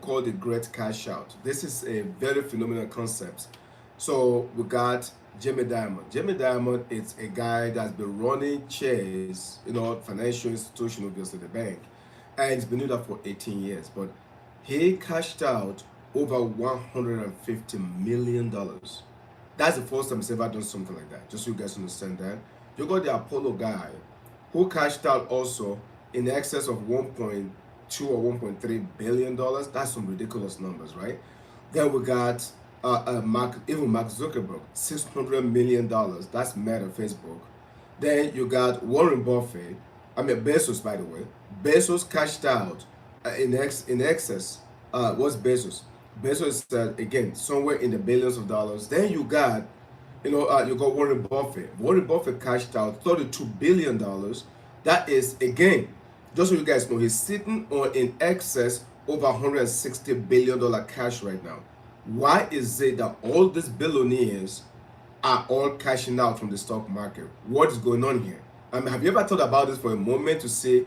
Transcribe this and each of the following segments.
call the great cash out. This is a very phenomenal concept. So we got Jimmy Diamond. Jimmy Diamond is a guy that's been running Chase, financial institution, obviously the bank, and he's been doing that for 18 years. But he cashed out over $150 million. That's the first time he's ever done something like that. Just so you guys understand that. You got the Apollo guy who cashed out also in excess of 1.2 or 1.3 billion dollars. That's some ridiculous numbers, right? Then we got Mark Zuckerberg, $600 million. That's Meta, Facebook. Then you got Warren Buffett. I mean Bezos, by the way. Bezos cashed out in excess. What's Bezos? Bezos said again somewhere in the billions of dollars. Then you got Warren Buffett. Warren Buffett cashed out $32 billion. That is again, just so you guys know, he's sitting on in excess over $160 billion cash right now. Why is it that all these billionaires are all cashing out from the stock market? What is going on here? I mean, have you ever thought about this for a moment to say,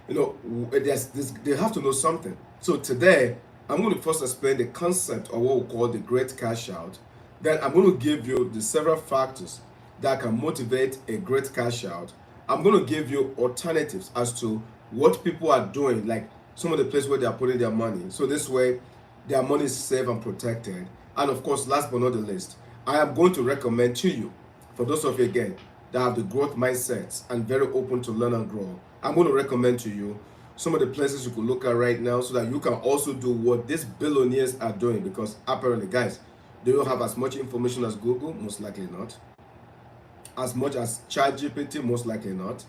there's this, they have to know something. So today, I'm going to first explain the concept of what we call the great cash out. Then I'm going to give you the several factors that can motivate a great cash out. I'm going to give you alternatives as to what people are doing, like some of the places where they are putting their money. So this way, their money is safe and protected. And of course, last but not the least, I am going to recommend to you, for those of you again that have the growth mindsets and very open to learn and grow, I'm going to recommend to you some of the places you could look at right now so that you can also do what these billionaires are doing. Because apparently, guys, do you have as much information as Google? Most likely not. As much as ChatGPT? Most likely not.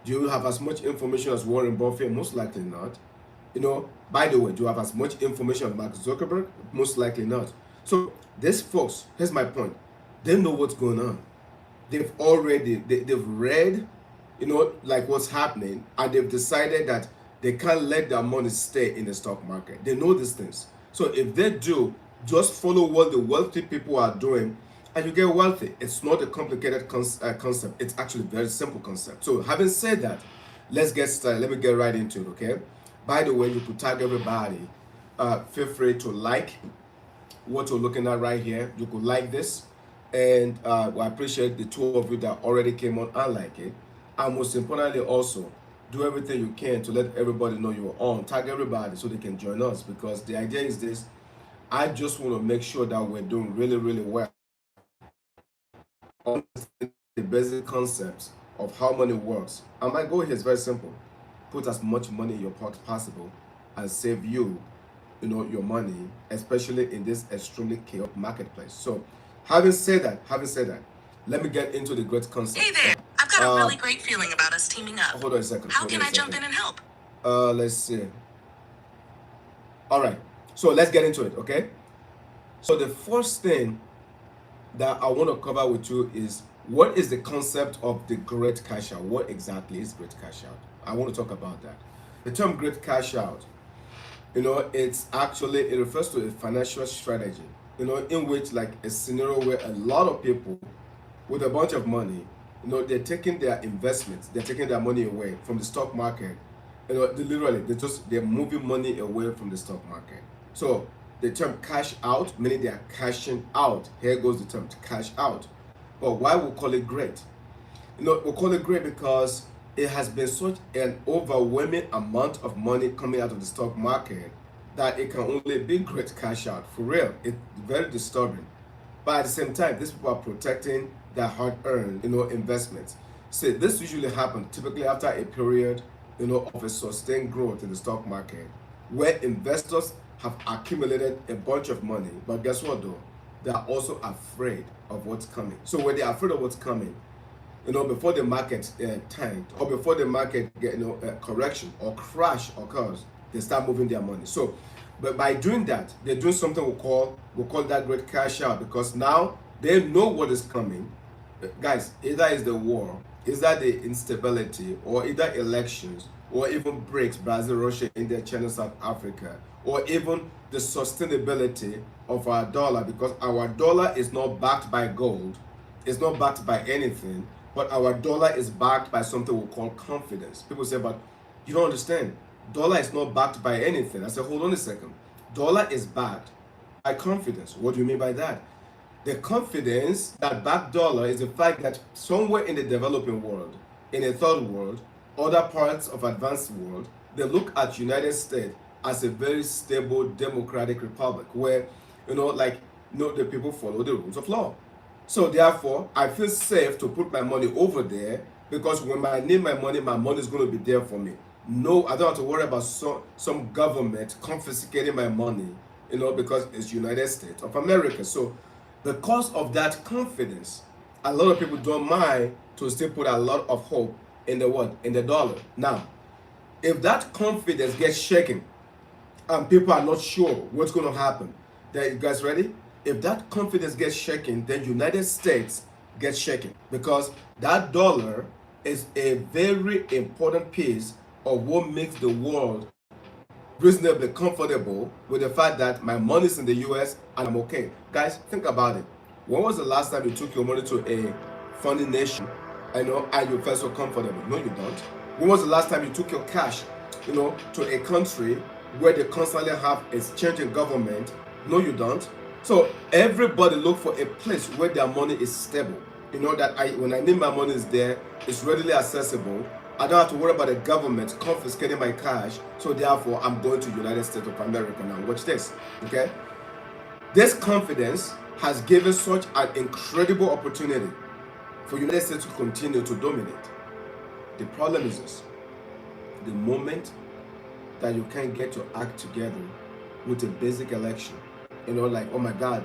Do you have as much information as Warren Buffett? Most likely not. By the way, do you have as much information as Mark Zuckerberg? Most likely not. So these folks, here's my point, they know what's going on. They've read, like what's happening, and they've decided that they can't let their money stay in the stock market. They know these things. So if they do, just follow what the wealthy people are doing, and you get wealthy. It's not a complicated concept. It's actually a very simple concept. So having said that, let's get started. Let me get right into it, okay? By the way, you could tag everybody. Feel free to like what you're looking at right here. You could like this. And I appreciate the two of you that already came on and like it. And most importantly also, do everything you can to let everybody know you're on. Tag everybody so they can join us, because the idea is this. I just want to make sure that we're doing really, really well on the basic concepts of how money works. And my goal here is very simple. Put as much money in your pocket possible and save you, your money, especially in this extremely chaotic marketplace. So having said that, let me get into the great concept. Hey there, I've got a really great feeling about us teaming up. Hold on a second. How can I jump in and help? Let's see. All right, so let's get into it, okay? So the first thing that I want to cover with you is, what is the concept of the great cash out? What exactly is great cash out? I want to talk about that. The term great cash out, it refers to a financial strategy, in which, like, a scenario where a lot of people with a bunch of money, they're taking their investments, they're taking their money away from the stock market. They're moving money away from the stock market. So the term cash out, meaning they are cashing out. Here goes the term cash out. But why we call it great? We call it great because it has been such an overwhelming amount of money coming out of the stock market that it can only be great cash out. For real, it's very disturbing. But at the same time, these people are protecting their hard-earned, investments. See, this usually happens typically after a period, of a sustained growth in the stock market, where investors have accumulated a bunch of money. But guess what, though? They are also afraid of what's coming. So when they're afraid of what's coming, before the market tanked, or before the market correction or crash occurs, they start moving their money. So, but by doing that, they're doing something we call that great cash out, because now they know what is coming. Guys, either it's the war, either the instability, or either elections, or even BRICS, Brazil, Russia, India, China, South Africa, or even the sustainability of our dollar, because our dollar is not backed by gold, it's not backed by anything, but our dollar is backed by something we call confidence. People say, but you don't understand. Dollar is not backed by anything. I said, hold on a second. Dollar is backed by confidence. What do you mean by that? The confidence that back dollar is the fact that somewhere in the developing world, in a third world, other parts of advanced world, they look at United States as a very stable democratic republic where, the people follow the rules of law. So therefore, I feel safe to put my money over there because when I need my money is going to be there for me. No, I don't have to worry about some government confiscating my money, because it's United States of America. So because of that confidence, a lot of people don't mind to still put a lot of hope in the what? In the dollar. Now, if that confidence gets shaken and people are not sure what's going to happen, then you guys ready? If that confidence gets shaken, then United States gets shaken because that dollar is a very important piece of what makes the world reasonably comfortable with the fact that my money's in the US and I'm okay. Guys, think about it. When was the last time you took your money to a foreign nation, and you felt so comfortable? No, you don't. When was the last time you took your cash, to a country where they constantly have a change in government? No, you don't. So everybody look for a place where their money is stable. That when I need my money is there, it's readily accessible. I don't have to worry about the government confiscating my cash. So therefore, I'm going to United States of America now. Watch this, okay? This confidence has given such an incredible opportunity for United States to continue to dominate. The problem is this: the moment that you can't get your act together with a basic election, oh my God,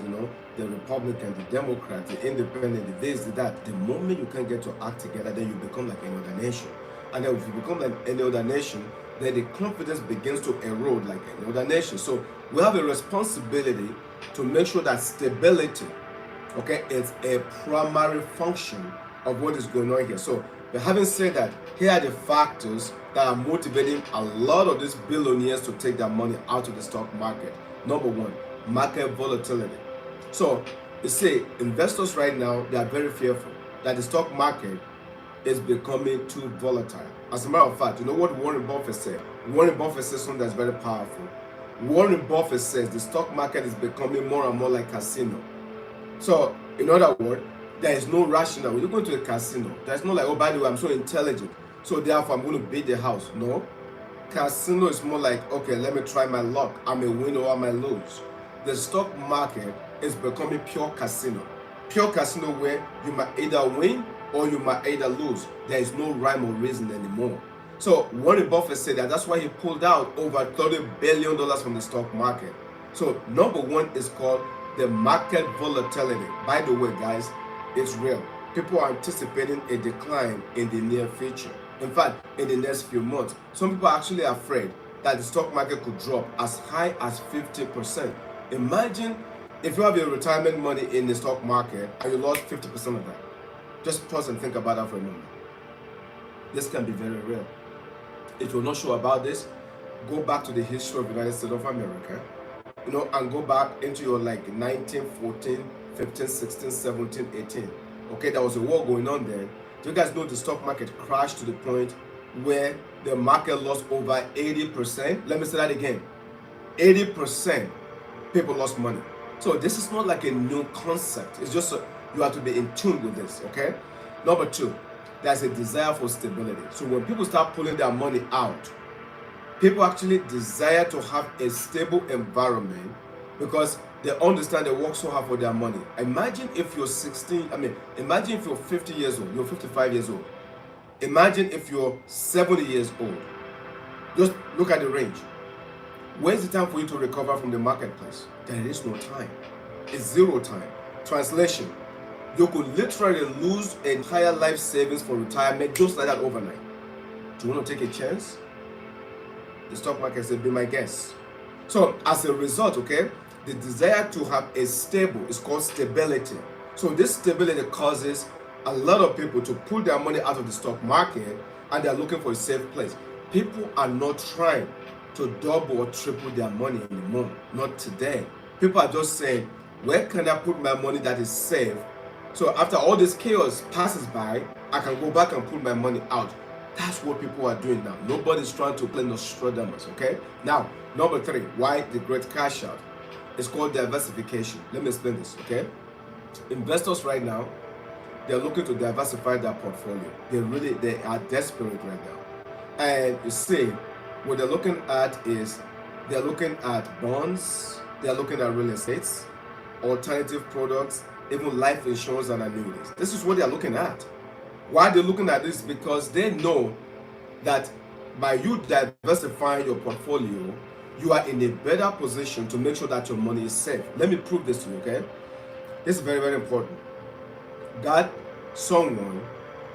the Republican, the Democrat, the Independent, the this, the that. The moment you can't get your act together, then you become like another nation. And then if you become like any other nation, then the confidence begins to erode like any other nation. So we have a responsibility to make sure that stability, okay, is a primary function of what is going on here. So, but having said that, here are the factors that are motivating a lot of these billionaires to take their money out of the stock market. Number one, market volatility. So you see, investors right now, they are very fearful that the stock market is becoming too volatile. As a matter of fact, you know what Warren Buffett said? Warren Buffett says something that's very powerful. Warren Buffett says the stock market is becoming more and more like casino. So, in other words, there is no rationale. When you go to a casino, there's no like, oh, by the way, I'm so intelligent, so therefore I'm going to beat the house. No. Casino is more like, okay, let me try my luck. I may win or I may lose. The stock market is becoming pure casino. Pure casino where you might either win or you might either lose. There is no rhyme or reason anymore. So Warren Buffett said that that's why he pulled out over $30 billion from the stock market. So number one is called the market volatility. By the way, guys, it's real. People are anticipating a decline in the near future. In fact, in the next few months, some people are actually afraid that the stock market could drop as high as 50%. Imagine if you have your retirement money in the stock market and you lost 50% of that. Just pause and think about that for a moment. This can be very real. If you're not sure about this, go back to the history of the United States of America, and go back into your 1914, 15, 16, 17, 18. Okay, there was a war going on then. Do you guys know the stock market crashed to the point where the market lost over 80%? Let me say that again. 80% people lost money. So this is not like a new concept. It's just you have to be in tune with this, okay? Number two, there's a desire for stability. So when people start pulling their money out, people actually desire to have a stable environment because they understand they work so hard for their money. Imagine if you're imagine if you're 50 years old, you're 55 years old. Imagine if you're 70 years old. Just look at the range. Where's the time for you to recover from the marketplace? There is no time. It's zero time. Translation, you could literally lose entire life savings for retirement just like that overnight. Do you want to take a chance? The stock market said, be my guest. So as a result, okay, the desire to have a stable is called stability. So this stability causes a lot of people to pull their money out of the stock market and they're looking for a safe place. People are not trying to double or triple their money anymore. Not today. People are just saying, where can I put my money that is safe? So after all this chaos passes by, I can go back and put my money out. That's what people are doing now. Nobody's trying to play Nostradamus, okay? Now, number 3, why the great cash out? It's called diversification. Let me explain this, okay? Investors right now, they're looking to diversify their portfolio. They are desperate right now. And you see, what they're looking at is they're looking at bonds, they're looking at real estates, alternative products, even life insurance and annuities. This is what they're looking at. Why they're looking at this? Because they know that by you diversifying your portfolio, you are in a better position to make sure that your money is safe. Let me prove this to you, okay? This is very, very important. That someone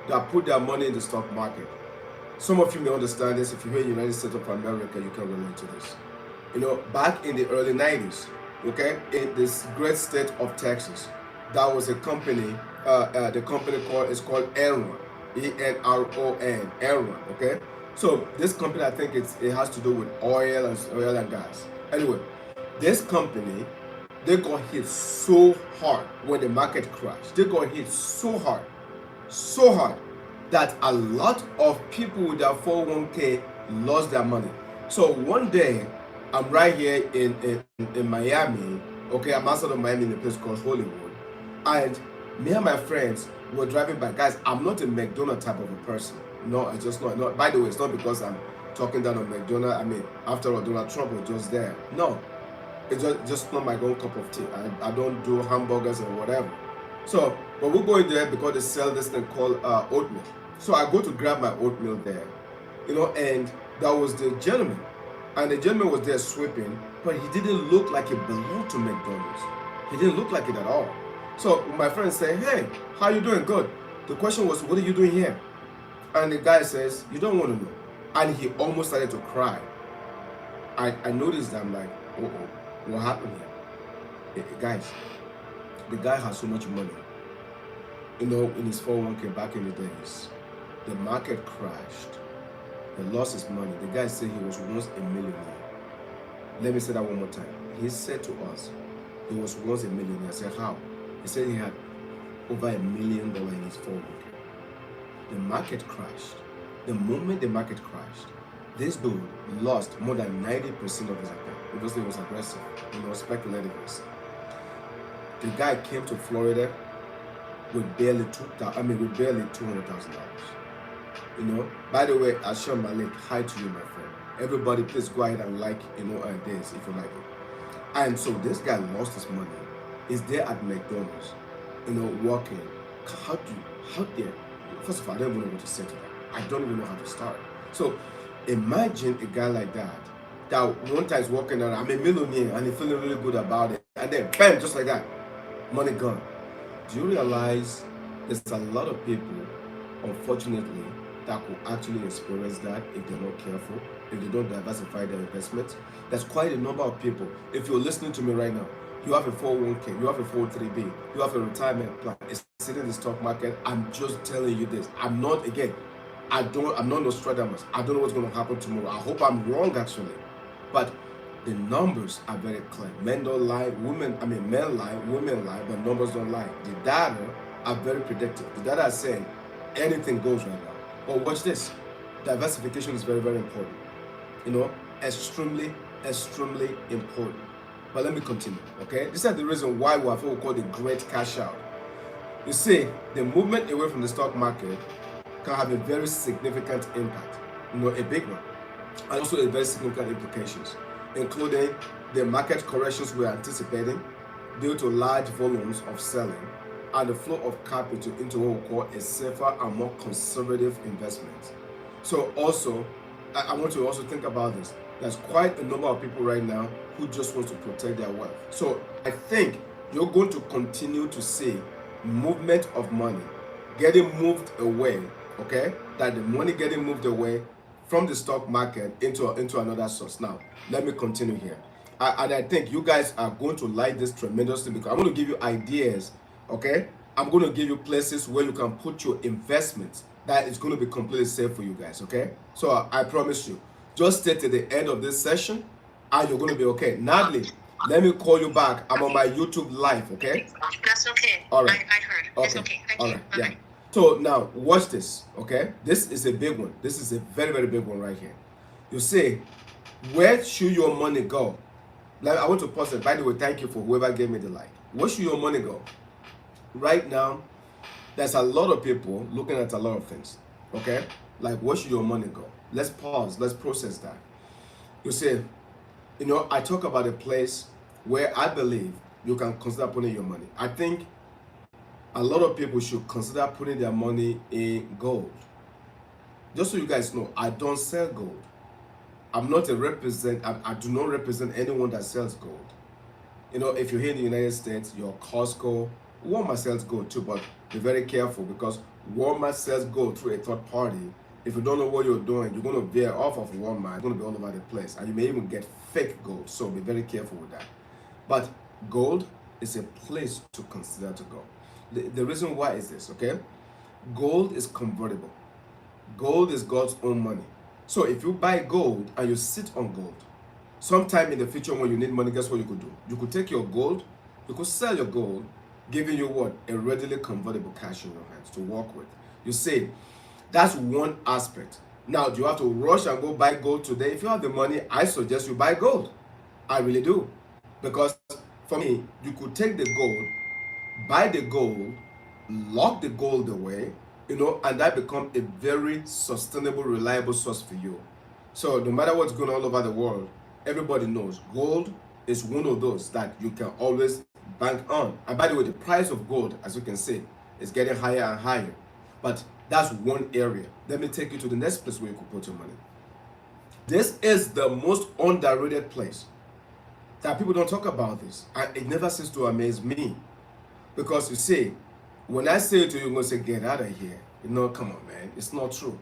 that put their money in the stock market. Some of you may understand this. If you're here in the United States of America, you can relate to this. You know, back in the early 90s, okay, in this great state of Texas, that was a company, the company is called Enron, E-N-R-O-N, Enron, okay? So this company, I think it has to do with oil and gas. Anyway, this company, they got hit so hard when the market crashed. They got hit so hard that a lot of people with their 401k lost their money. So one day, I'm right here in Miami, okay? I'm outside of Miami in a place called Hollywood. And me and my friends were driving by. Guys, I'm not a McDonald's type of a person. No, it's just not. By the way, it's not because I'm talking down on McDonald's. I mean, after all, Donald Trump was just there. No, it's just not my own cup of tea. I don't do hamburgers or whatever. So, but we're going there because they sell this thing called oatmeal. So I go to grab my oatmeal there, you know, and that was the gentleman. And the gentleman was there sweeping, but he didn't look like he belonged to McDonald's. He didn't look like it at all. So my friend said, "Hey, how you doing?" "Good." The question was, "What are you doing here?" And the guy says, "You don't want to know." And he almost started to cry. I noticed that. I'm like, what happened here? Guys, the guy has so much money. You know, in his 401k back in the days, the market crashed. He lost his money. The guy said he was once a millionaire. Let me say that one more time. He said to us, he was once a millionaire. I said, how? He said he had over $1 million in his 401k. The market crashed. The moment the market crashed, this dude lost more than 90% of his account. Obviously, it was aggressive, you know, speculative risk. The guy came to Florida with barely $200,000. You know, by the way, I share my link. Hi to you, my friend. Everybody, please go ahead and like, you know, this if you like it. And so this guy lost his money. He's there at McDonald's, you know, working. How dare? First of all, I don't even know what to say to that. I don't even know how to start. So imagine a guy like that one time is walking around, I'm a millionaire, and he's feeling really good about it, and then bam, just like that, money gone. Do you realize there's a lot of people, unfortunately, that could actually experience that if they're not careful, if they don't diversify their investments? There's quite a number of people. If you're listening to me right now, you have a 401k, you have a 403b, you have a retirement plan, it's sitting in the stock market. I'm just telling you this. I'm not Nostradamus. I don't know what's going to happen tomorrow. I hope I'm wrong, actually. But the numbers are very clear. Men don't lie, men lie, women lie, but numbers don't lie. The data are very predictive. The data are saying anything goes right now. But watch this. Diversification is very, very important. You know, extremely, extremely important. But let me continue, okay? This is the reason why we have what we call the great cash out. You see, the movement away from the stock market can have a very significant impact, you know, a big one, and also a very significant implications, including the market corrections we're anticipating due to large volumes of selling and the flow of capital into what we call a safer and more conservative investment. So also, I want you to also think about this. There's quite a number of people right now who just want to protect their wealth. So I think you're going to continue to see movement of money getting moved away, okay? That the money getting moved away from the stock market into another source. Now, let me continue here. And I think you guys are going to like this tremendously because I'm going to give you ideas, okay? I'm going to give you places where you can put your investments that is going to be completely safe for you guys, okay? So I promise you, just stay to the end of this session and you're going to be okay. Natalie, let me call you back. I'm on my YouTube live, okay? That's okay. All right. I heard. Okay. It's okay. Thank All you. right. Bye-bye. Yeah. So now watch this, okay? This is a big one. This is a very, very big one right here. You say, where should your money go? Like, I want to pause it. By the way, thank you for whoever gave me the like. Where should your money go? Right now, there's a lot of people looking at a lot of things, okay? Like, where should your money go? Let's pause. Let's process that. You say, I talk about a place where I believe you can consider putting your money. I think a lot of people should consider putting their money in gold. Just so you guys know, I don't sell gold. I'm not a represent. I do not represent anyone that sells gold. If you're here in the United States, your Costco, Walmart sells gold too, but be very careful because Walmart sells gold through a third party. If you don't know what you're doing, you're going to veer off of Walmart. You're going to be all over the place, and you may even get fake gold. So be very careful with that. But gold is a place to consider to go. The reason why is this, okay? Gold is convertible. Gold is God's own money. So if you buy gold and you sit on gold, sometime in the future when you need money, guess what you could do? You could take your gold, you could sell your gold, giving you what? A readily convertible cash in your hands to work with. You see, that's one aspect. Now, do you have to rush and go buy gold today? If you have the money, I suggest you buy gold. I really do. Because for me, you could take the gold, buy the gold, lock the gold away, and that become a very sustainable, reliable source for you. So no matter what's going on all over the world, everybody knows gold is one of those that you can always bank on. And by the way, the price of gold, as you can see, is getting higher and higher. But that's one area. Let me take you to the next place where you could put your money. This is the most underrated place that people don't talk about this. And it never ceases to amaze me. Because you see, when I say it to you, you're going to say, get out of here. Come on, man. It's not true.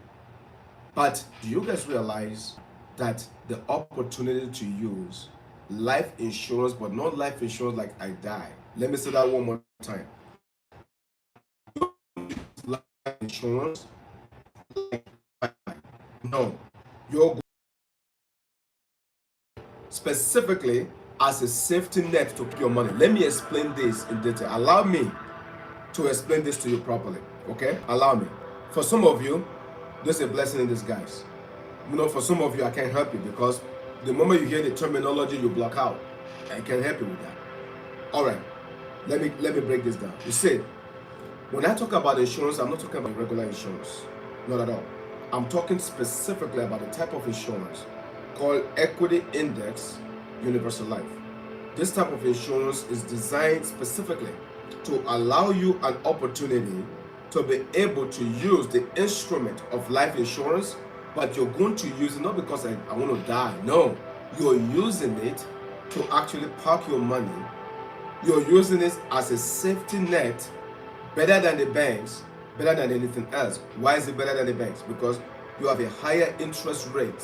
But do you guys realize that the opportunity to use life insurance, but not life insurance like I die? Let me say that one more time. Life insurance like I die. No. You're specifically as a safety net to keep your money. Let me explain this in detail. Allow me to explain this to you properly, okay? Allow me. For some of you, this is a blessing in disguise. For some of you, I can't help you because the moment you hear the terminology, you block out. I can't help you with that. All right, let me break this down. You see, when I talk about insurance, I'm not talking about regular insurance, not at all. I'm talking specifically about the type of insurance called equity index universal life. This type of insurance is designed specifically to allow you an opportunity to be able to use the instrument of life insurance, but you're going to use it not because I want to die. No, you're using it to actually park your money. You're using it as a safety net, better than the banks, better than anything else. Why is it better than the banks? Because you have a higher interest rate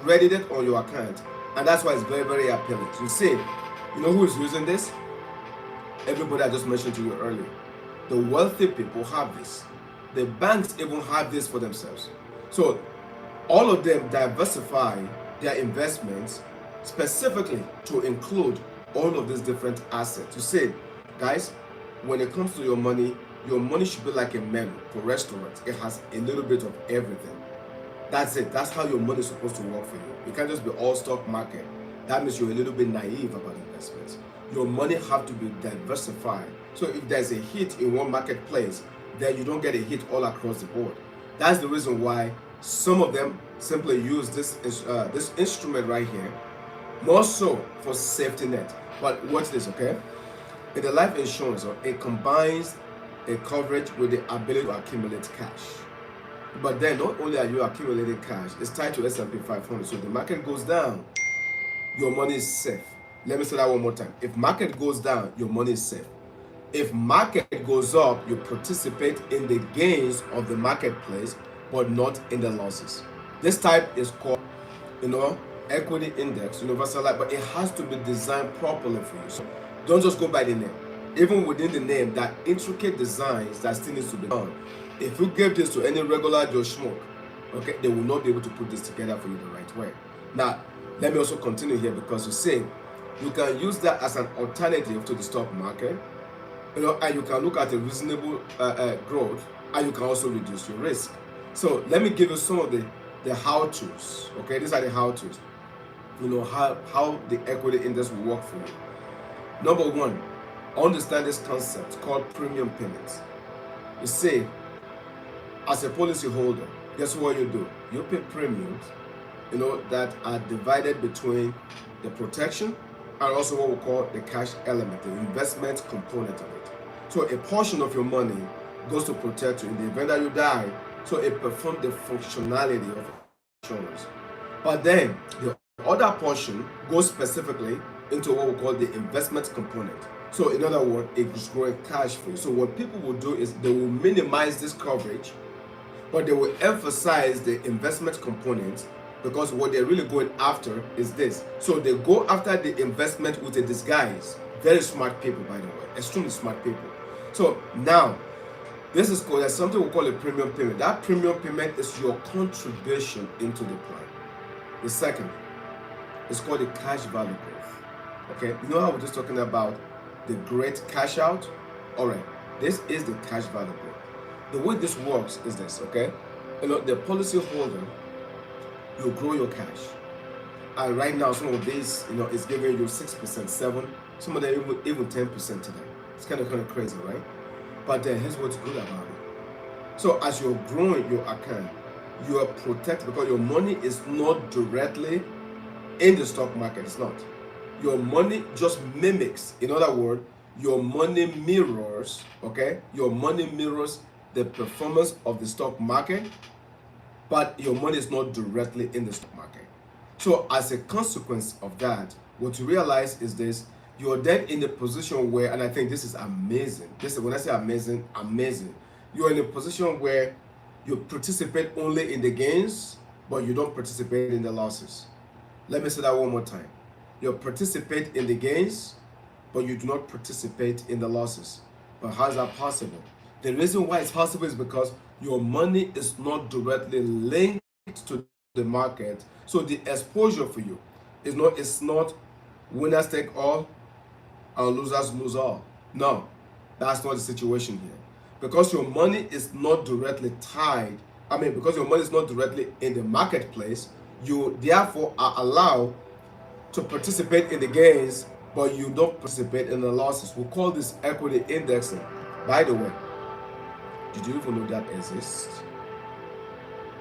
credited on your account, and that's why it's very, very appealing. So you see, you know who is using this? Everybody I just mentioned to you earlier. The wealthy people have this. The banks even have this for themselves. So all of them diversify their investments specifically to include all of these different assets. You see, guys, when it comes to your money should be like a menu for restaurants. It has a little bit of everything. That's it. That's how your money is supposed to work for you. You can't just be all stock market. That means you're a little bit naive about investments. Your money have to be diversified. So if there's a hit in one marketplace, then you don't get a hit all across the board. That's the reason why some of them simply use this instrument right here, more so for safety net. But watch this, okay? In the life insurance, it combines a coverage with the ability to accumulate cash. But then not only are you accumulating cash, it's tied to S&P 500. So if the market goes down, your money is safe. Let me say that one more time. If market goes down, your money is safe. If market goes up, you participate in the gains of the marketplace, but not in the losses. This type is called, equity index, universal life, but it has to be designed properly for you. So don't just go by the name. Even within the name, there are intricate designs that still needs to be done. If you give this to any regular Joe Schmuck, okay, they will not be able to put this together for you the right way. Now, let me also continue here because you say you can use that as an alternative to the stock market, and you can look at a reasonable growth and you can also reduce your risk. So let me give you some of the how-tos. Okay, these are the how-tos. You know how the equity index will work for you. Number one, understand this concept called premium payments. You see, as a policy holder, guess what you do? You pay premiums, that are divided between the protection and also what we call the cash element, the investment component of it. So a portion of your money goes to protect you in the event that you die, so it performs the functionality of insurance. But then the other portion goes specifically into what we call the investment component. So in other words, it's growing cash for you. So what people will do is they will minimize this coverage, but they will emphasize the investment component, because what they're really going after is this. So they go after the investment with a disguise. Very smart people, by the way, extremely smart people. So now, this is called, there's something we call a premium payment. That premium payment is your contribution into the plan. The second is called the cash value growth. Okay, you know how we're just talking about the great cash out? All right, this is the cash value growth. The way this works is this, okay? The policy holder, you grow your cash. And right now, some of these, is giving you 6%, 7%, some of them even 10% today. It's kind of crazy, right? But here's what's good about it. So as you're growing your account, you are protected because your money is not directly in the stock market. It's not. Your money just mimics. In other words, your money mirrors, okay? Your money mirrors the performance of the stock market, but your money is not directly in the stock market. So as a consequence of that, what you realize is this: you're then in a position where, and I think this is amazing. This is, when I say amazing, amazing. You're in a position where you participate only in the gains, but you don't participate in the losses. Let me say that one more time. You participate in the gains, but you do not participate in the losses. But how is that possible? The reason why it's possible is because your money is not directly linked to the market. So the exposure for you is not winners take all and losers lose all. No, that's not the situation here. Because your money is not directly tied, because your money is not directly in the marketplace, you therefore are allowed to participate in the gains, but you don't participate in the losses. We call this equity indexing. By the way, did you even know that exists?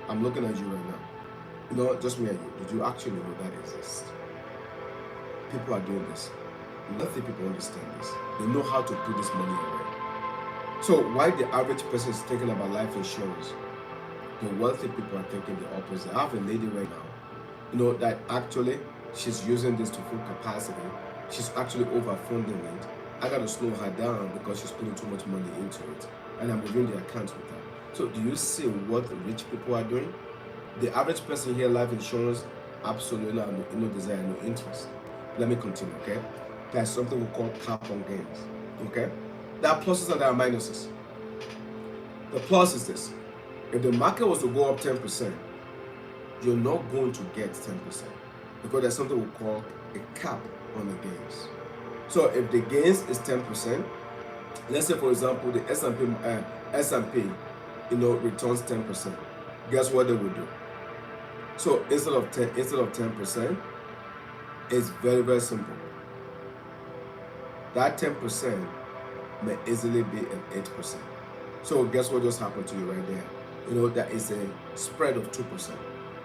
I'm looking at you right now. Just me and you. Did you actually know that exists? People are doing this. Nothing people understand this. They know how to put this money away. So why the average person is thinking about life insurance, the wealthy people are thinking the opposite. I have a lady right now, that actually she's using this to full capacity. She's actually overfunding it. I got to slow her down because she's putting too much money into it. And I'm reviewing the accounts with her. So do you see what the rich people are doing? The average person here, life insurance, absolutely no desire, no interest. Let me continue, okay? There's something we call cap on gains, okay? There are pluses and there are minuses. The plus is this: if the market was to go up 10%, you're not going to get 10% because there's something we call a cap on the gains. So if the gains is 10%, let's say for example the S&P returns 10%. Guess what they will do? So instead of 10%, it's very, very simple. That 10% may easily be an 8%. So guess what just happened to you right there? That is a spread of 2%.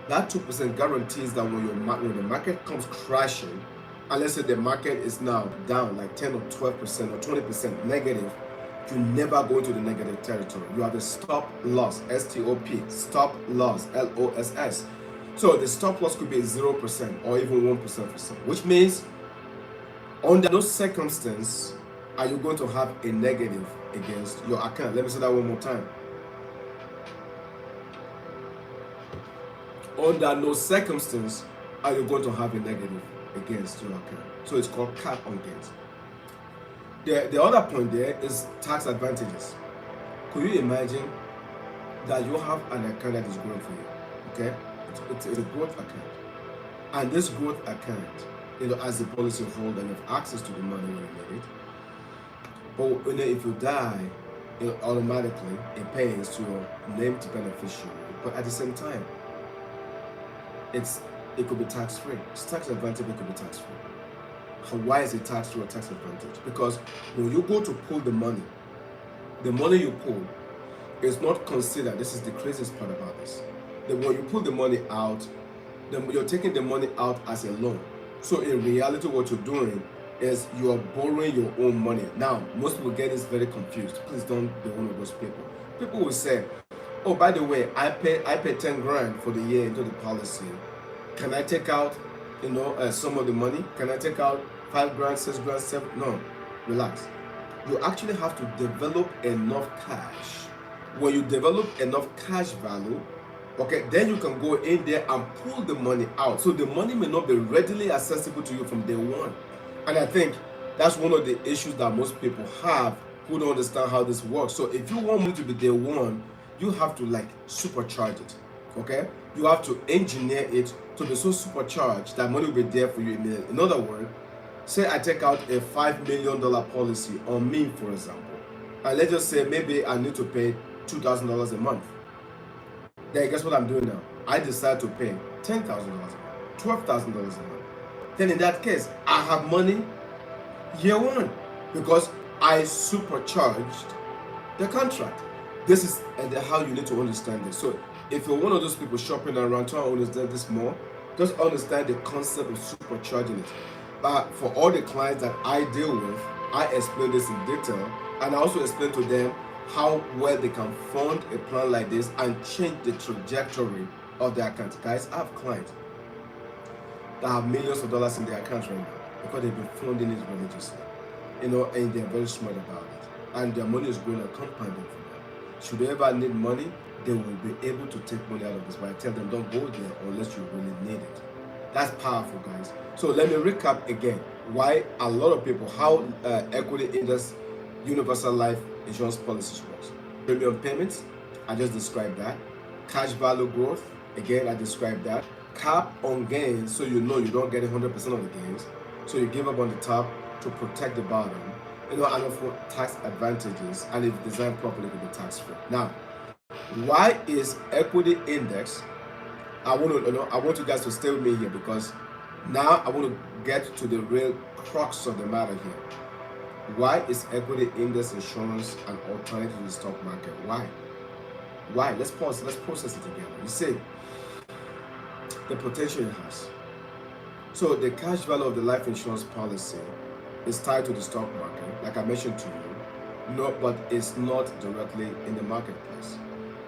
That 2% guarantees that when the market comes crashing, and let's say the market is now down like 10 or 12% or 20% negative, you never go into the negative territory. You have a stop loss, S-T-O-P, stop loss, L-O-S-S. So the stop loss could be 0% or even 1% for some, which means under those circumstances, are you going to have a negative against your account? Let me say that one more time. Under no circumstance are you going to have a negative against your account. So it's called cap on gains. The other point there is tax advantages. Could you imagine that you have an account that is growing for you? Okay, it's a growth account, and this growth account, as a policy holder, you have access to the money when you need it. But if you die, automatically it pays to your named beneficiary, but at the same time, it could be tax free. It's tax advantage, it could be tax free. Why is it tax free or tax advantage? Because when you go to pull the money you pull is not considered. This is the craziest part about this. That when you pull the money out, then you're taking the money out as a loan. So in reality, what you're doing is you're borrowing your own money. Now, most people get this very confused. Please don't be one of those people. People will say, "Oh, by the way, I pay 10 grand for the year into the policy. Can I take out, some of the money? Can I take out 5 grand, 6 grand, 7?" No, relax. You actually have to develop enough cash. When you develop enough cash value, okay, then you can go in there and pull the money out. So the money may not be readily accessible to you from day one. And I think that's one of the issues that most people have who don't understand how this works. So if you want money to be day one, you have to supercharge it. Okay? You have to engineer it to be so supercharged that money will be there for you immediately. In other words, say I take out a $5 million policy on me, for example. And let's just say maybe I need to pay $2,000 a month. Then guess what I'm doing now? I decide to pay $10,000 a month, $12,000 a month. Then in that case, I have money year one because I supercharged the contract. This is how you need to understand this. So if you're one of those people shopping around trying to understand this more, just understand the concept of supercharging it. But for all the clients that I deal with, I explain this in detail, and I also explain to them how well they can fund a plan like this and change the trajectory of their account. Guys, I have clients that have millions of dollars in their accounts right now because they've been funding it religiously, and they're very smart about it, and their money is going to compounding for them. Should they ever need money, they will be able to take money out of this. But I tell them, don't go there unless you really need it. That's powerful, guys. So let me recap again why a lot of people, how equity index universal life insurance policies works. Premium payments, I just described that. Cash value growth, again, I described that. Cap on gains, so you don't get 100% of the gains. So you give up on the top to protect the bottom. And for tax advantages, and if designed properly, it can be tax free. Now, why is equity index? I want you guys to stay with me here because now I want to get to the real crux of the matter here. Why is equity index insurance an alternative to the stock market? Why? Let's pause. Let's process it together. You see, the potential it has. So the cash value of the life insurance policy is tied to the stock market, like I mentioned to you, but it's not directly in the marketplace.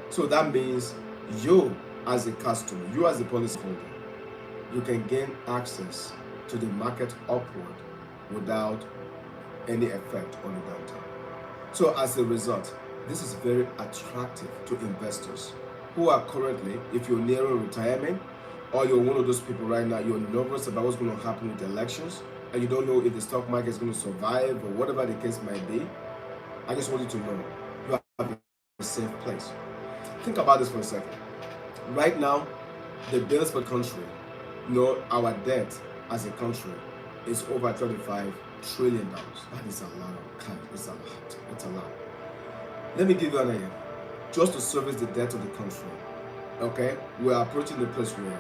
So that means you as a customer, you as a policyholder, you can gain access to the market upward without any effect on the downturn. So as a result, this is very attractive to investors who are currently, if you're nearing retirement, or you're one of those people right now, you're nervous about what's going to happen with the elections, and you don't know if the stock market is going to survive or whatever the case might be. I just want you to know you have a safe place. Think about this for a second. Right now, the bills per country, our debt as a country is over $35 trillion. That is a lot. It's a lot. It's a lot. Let me give you an idea. Just to service the debt of the country, okay, we're approaching the place where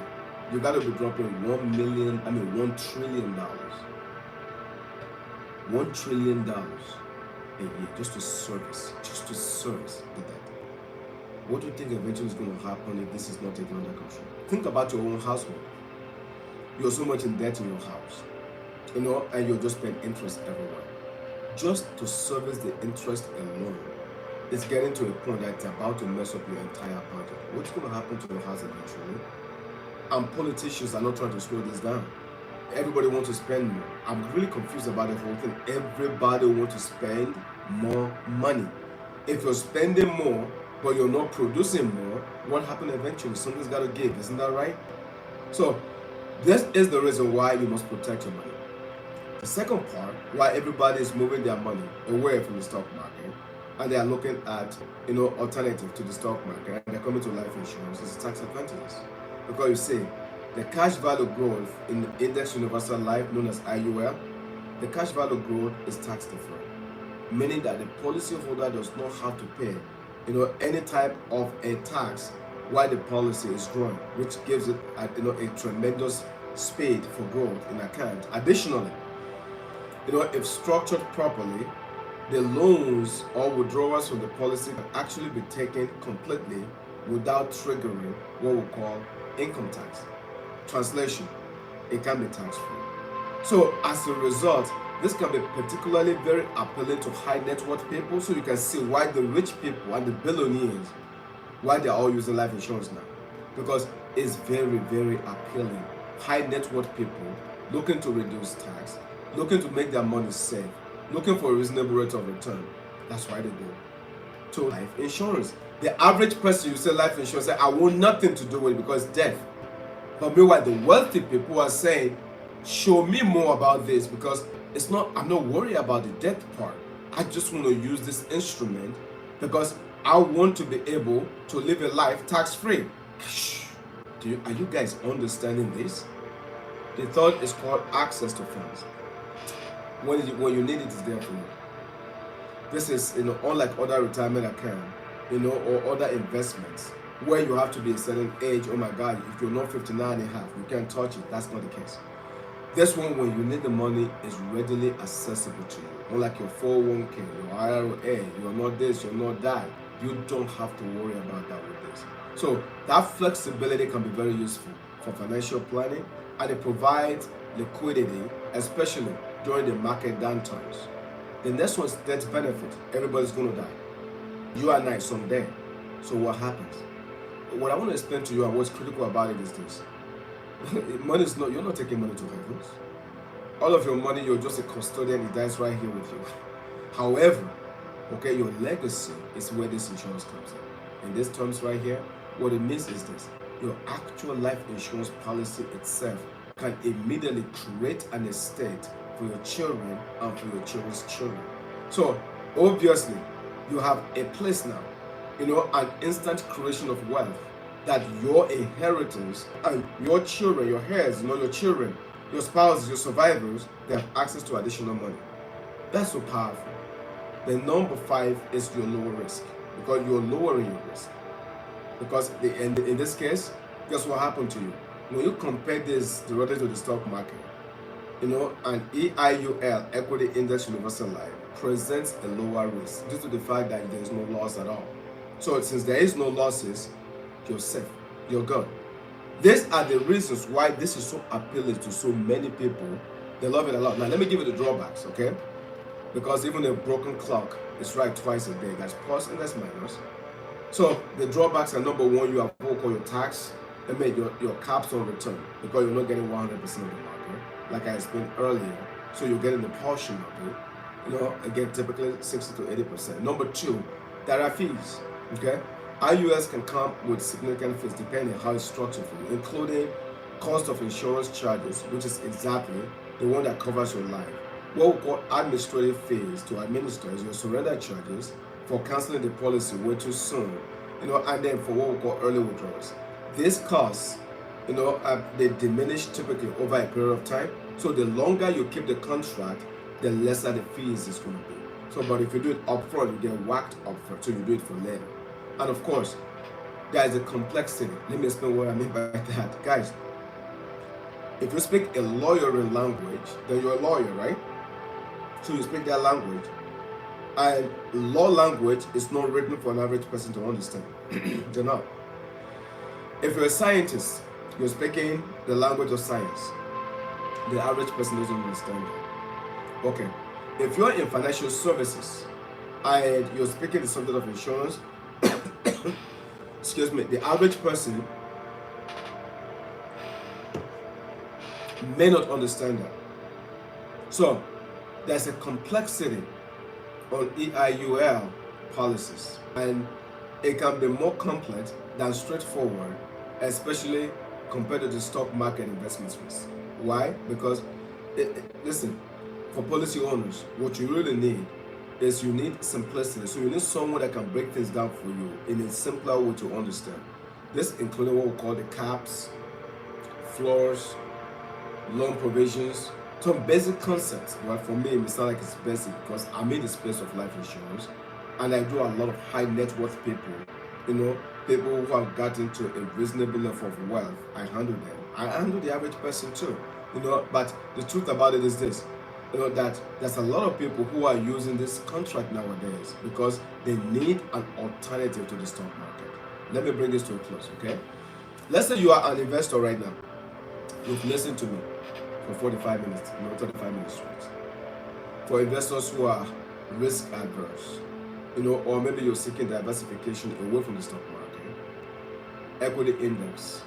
you got to be dropping $1 trillion. $1 trillion a year just to service the debt. What do you think eventually is going to happen if this is not taken under control? Think about your own household. You're so much in debt in your house, and you're just paying interest everywhere. Just to service the interest alone, it's getting to a point that it's about to mess up your entire budget. What's going to happen to your house eventually? And politicians are not trying to slow this down. Everybody wants to spend more. I'm really confused about the whole thing. Everybody wants to spend more money. If you're spending more, but you're not producing more, what happens eventually? Something's got to give, isn't that right? So this is the reason why you must protect your money. The second part, why everybody is moving their money away from the stock market, and they are looking at alternative to the stock market, and they're coming to life insurance, is tax advantages. Because you see, the cash value growth in the index universal life, known as IUL, the cash value growth is tax deferred. meaning that the policyholder does not have to pay, any type of a tax while the policy is growing, which gives it, a tremendous speed for growth in account. Additionally, if structured properly, the loans or withdrawals from the policy can actually be taken completely without triggering what we call income tax. Translation, it can be tax-free. So as a result, this can be particularly very appealing to high net worth people, so you can see why the rich people and the billionaires, why they're all using life insurance now. Because it's very, very appealing. High net worth people looking to reduce tax, looking to make their money safe, looking for a reasonable rate of return. That's why they go to life insurance. The average person, you say life insurance, say, I want nothing to do with it because death. But meanwhile, the wealthy people are saying, show me more about this, because I'm not worried about the death part. I just want to use this instrument because I want to be able to live a life tax-free. Are you guys understanding this? The third is called access to funds. When you need it, it's there for you. This is, unlike other retirement account, or other investments where you have to be a certain age. Oh my God, if you're not 59 and a half, you can't touch it. That's not the case. This one, when you need the money, is readily accessible to you. Unlike your 401k, your IRA, you're not this, you're not that. You don't have to worry about that with this. So that flexibility can be very useful for financial planning, and it provides liquidity, especially during the market downturns. The next one is death benefit. Everybody's going to die. You and I someday. So what happens? What I want to explain to you and what's critical about it is this. Money is not, you're not taking money to heavens. All of your money, you're just a custodian, it dies right here with you. However, your legacy is where this insurance comes in. In these terms right here, what it means is this: your actual life insurance policy itself can immediately create an estate for your children and for your children's children. So obviously, you have a place now, an instant creation of wealth, that your inheritance and your children, your heirs, your children, your spouses, your survivors, they have access to additional money. That's so powerful. The number 5 is your lower risk, because you're lowering your risk. Because in this case, guess what happened to you? When you compare this directly to the stock market, an EIUL, Equity Index Universal Life, presents a lower risk due to the fact that there is no loss at all. So since there is no losses, you're safe, you're good. These are the reasons why this is so appealing to so many people. They love it a lot. Now let me give you the drawbacks, okay? Because even a broken clock is right twice a day. That's plus and that's minus. So the drawbacks are: number 1, you have what we call your tax, your caps on return, because you're not getting 100% of the market, like I explained earlier. So you're getting the portion of it. Again, typically 60 to 80%. Number 2, there are fees, okay? IUS can come with significant fees depending on how it's structured for you, including cost of insurance charges, which is exactly the one that covers your life. What we call administrative fees to administer is your surrender charges for canceling the policy way too soon, and then for what we call early withdrawals. These costs, they diminish typically over a period of time. So the longer you keep the contract, the lesser the fees is going to be. So, but if you do it upfront, you get whacked upfront, so you do it for later. And of course, there is a complexity. Let me explain what I mean by that. Guys, if you speak a lawyering language, then you're a lawyer, right? So you speak that language. And law language is not written for an average person to understand. They're not. If you're a scientist, you're speaking the language of science. The average person doesn't understand that. Okay. If you're in financial services and you're speaking the subject of insurance, excuse me, the average person may not understand that. So there's a complexity on EIUL policies, and it can be more complex than straightforward, especially compared to the stock market investment space. Why? Because listen, for policy owners, what you really need is you need simplicity. So you need someone that can break things down for you in a simpler way to understand. This including what we call the caps, floors, loan provisions, some basic concepts. Well, for me, it may sound like it's basic because I'm in the space of life insurance, and I do a lot of high net worth people. People who have gotten to a reasonable level of wealth. I handle them. I handle the average person too. But the truth about it is this. That there's a lot of people who are using this contract nowadays because they need an alternative to the stock market. Let me bring this to a close, okay? Let's say you are an investor right now. You've listened to me for 45 minutes, 35 minutes straight. For investors who are risk adverse, or maybe you're seeking diversification away from the stock market, equity index,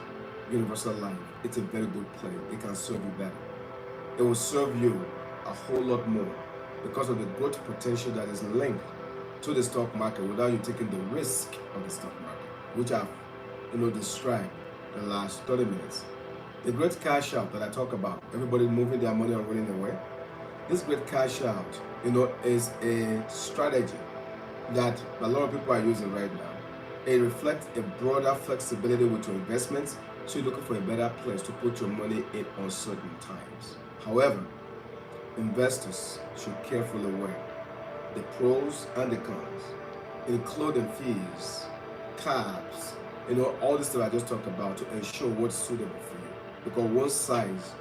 universal life, it's a very good play. It can serve you better. It will serve you a whole lot more because of the growth potential that is linked to the stock market without you taking the risk of the stock market, which I've described the last 30 minutes. The great cash out that I talk about, everybody moving their money and running away. This great cash out, is a strategy that a lot of people are using right now. It reflects a broader flexibility with your investments, so you're looking for a better place to put your money in uncertain times. However, investors should carefully weigh the pros and the cons, including fees, caps, all this stuff I just talked about to ensure what's suitable for you. Because one size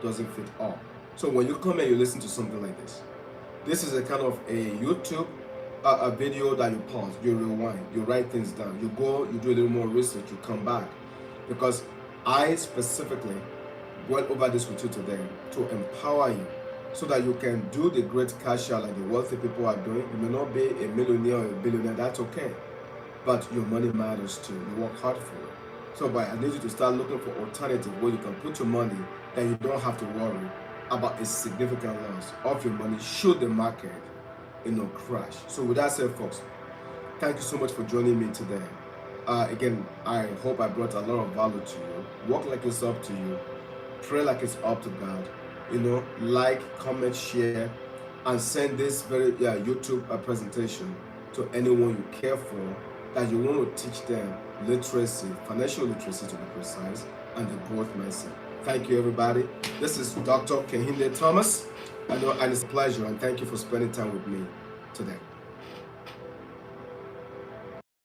doesn't fit all. So when you come and you listen to something like this is a kind of a YouTube a video that you pause, you rewind, you write things down, you go, you do a little more research, you come back. Because I specifically went over this with you today to empower you so that you can do the great cash out like the wealthy people are doing. You may not be a millionaire or a billionaire, that's okay. But your money matters too. You work hard for it. So I need you to start looking for alternatives where you can put your money that you don't have to worry about a significant loss of your money should the market crash. So with that said, folks, thank you so much for joining me today. Again, I hope I brought a lot of value to you. Work like it's up to you. Pray like it's up to God. Like, comment, share, and send this very YouTube presentation to anyone you care for that you want to teach them literacy, financial literacy to be precise, and the growth mindset. Thank you, everybody. This is Dr. Kehinde Thomas. And it's a pleasure, and thank you for spending time with me today.